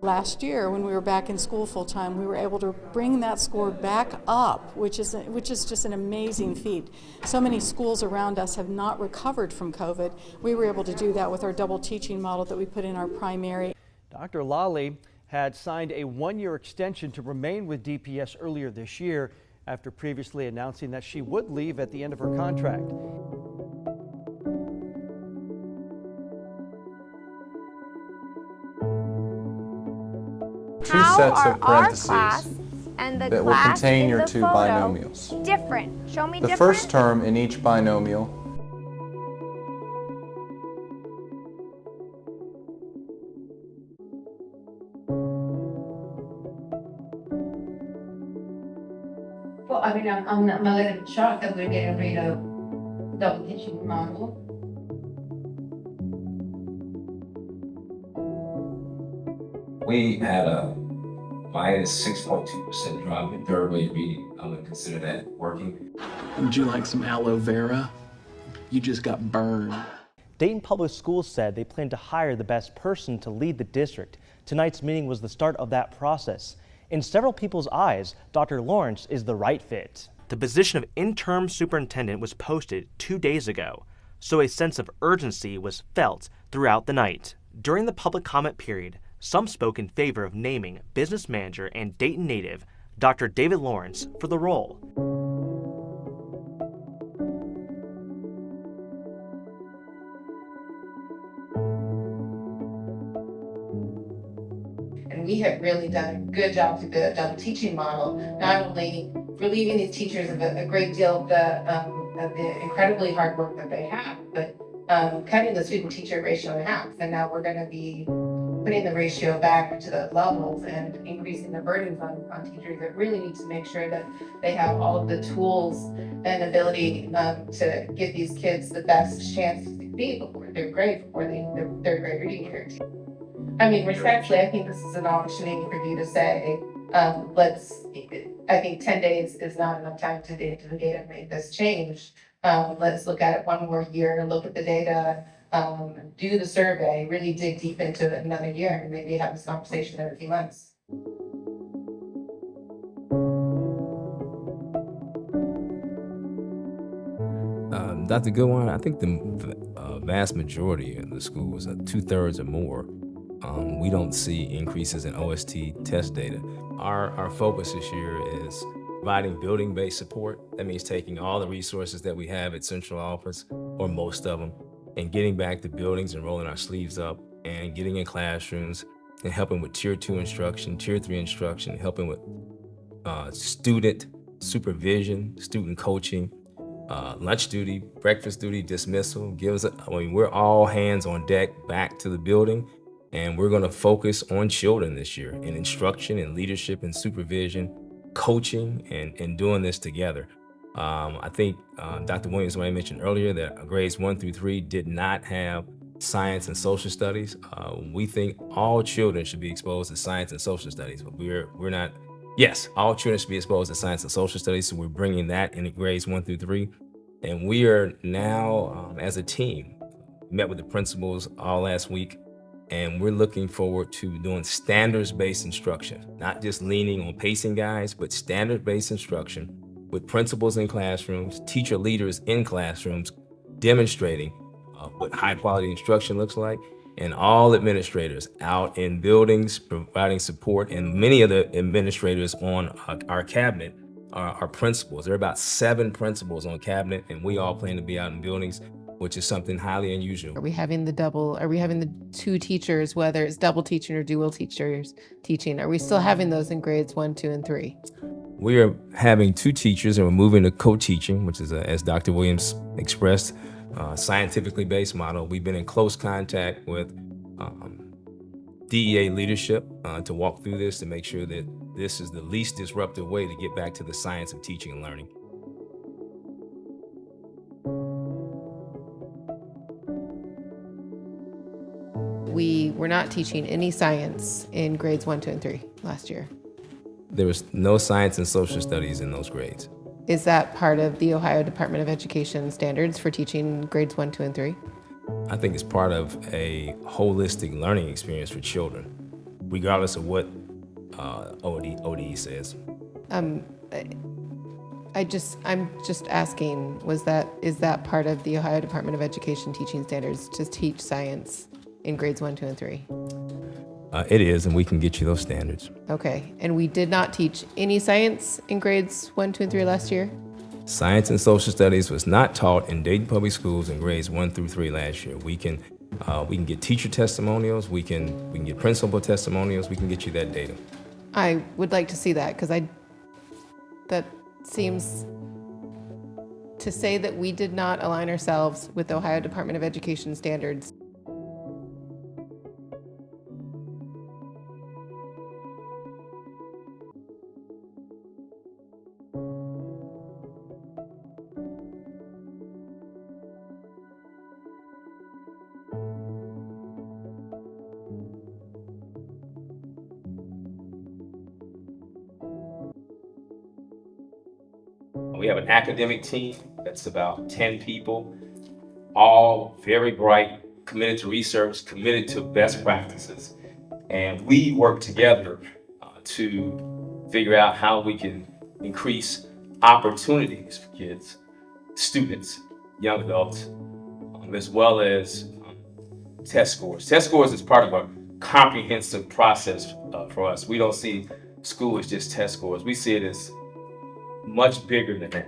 Last year, when we were back in school full-time, we were able to bring that score back up, which is just an amazing feat. So many schools around us have not recovered from COVID. We were able to do that with our double teaching model that we put in our primary. Dr. Lolli had signed a one-year extension to remain with DPS earlier this year after previously announcing that she would leave at the end of her contract. Two sets of parentheses and the that will class contain in your the two photo binomials. different? Show me The different. first term in each binomial Well, I mean, I'm a little bit shocked that we're getting rid of double teaching model. We had a minus 6.2% drop in third grade reading. I would consider that working. Would you like some aloe vera? You just got burned. Dayton Public School said they plan to hire the best person to lead the district. Tonight's meeting was the start of that process. In several people's eyes, Dr. Lawrence is the right fit. The position of interim superintendent was posted 2 days ago, so a sense of urgency was felt throughout the night. During the public comment period, some spoke in favor of naming business manager and Dayton native Dr. David Lawrence for the role. And we have really done a good job through the double teaching model, not only relieving these teachers of a great deal of the incredibly hard work that they have, but cutting the student-teacher ratio in half. And now we're going to be putting the ratio back to the levels and increasing the burdens on teachers that really need to make sure that they have all of the tools and ability to give these kids the best chance to succeed before they're grade, before their third grade reading year. I mean, respectfully, I think this is an opportunity for you to say, I think 10 days is not enough time to get into the data and make this change. Let's look at it one more year, look at the data, do the survey, really dig deep into it another year, and maybe have this conversation every few months. Dr. Goodwine, I think the vast majority of the schools, 2/3 or more, we don't see increases in OST test data. Our focus this year is providing building-based support. That means taking all the resources that we have at central office, or most of them, and getting back to buildings and rolling our sleeves up and getting in classrooms and helping with tier 2 instruction, tier 3 instruction, helping with student supervision, student coaching, lunch duty, breakfast duty, dismissal. We're all hands on deck back to the building, and we're gonna focus on children this year in instruction and leadership and supervision, coaching, and doing this together. I think Dr. Williams already mentioned earlier that grades 1 through 3 did not have science and social studies. We think all children should be exposed to science and social studies, but we're not. Yes, all children should be exposed to science and social studies, so we're bringing that in grades 1 through 3. And we are now, as a team, met with the principals all last week, and we're looking forward to doing standards-based instruction, not just leaning on pacing guides, but standards-based instruction with principals in classrooms, teacher leaders in classrooms, demonstrating what high-quality instruction looks like, and all administrators out in buildings providing support. And many of the administrators on our cabinet are principals. There are about 7 principals on cabinet, and we all plan to be out in buildings, which is something highly unusual. Are we having the 2 teachers, whether it's double teaching or dual teachers teaching? Are we still having those in grades 1, 2, and 3? We are having 2 teachers, and we're moving to co-teaching, which is, as Dr. Williams expressed, scientifically based model. We've been in close contact with DEA leadership to walk through this to make sure that this is the least disruptive way to get back to the science of teaching and learning. We were not teaching any science in grades 1, 2, and 3 last year. There was no science and social studies in those grades. Is that part of the Ohio Department of Education standards for teaching grades 1, 2, and 3? I think it's part of a holistic learning experience for children. regardless of what ODE says. I'm just asking, is that part of the Ohio Department of Education teaching standards to teach science in grades 1, 2, and 3? It is, and we can get you those standards. Okay, and we did not teach any science in grades 1, 2, and 3 last year? Science and social studies was not taught in Dayton Public Schools in grades 1 through 3 last year. We can get teacher testimonials, we can get principal testimonials, we can get you that data. I would like to see that, because that seems to say that we did not align ourselves with the Ohio Department of Education standards. We have an academic team that's about 10 people, all very bright, committed to research, committed to best practices. And we work together to figure out how we can increase opportunities for kids, students, young adults, as well as test scores. Test scores is part of a comprehensive process for us. We don't see school as just test scores. We see it as much bigger than that.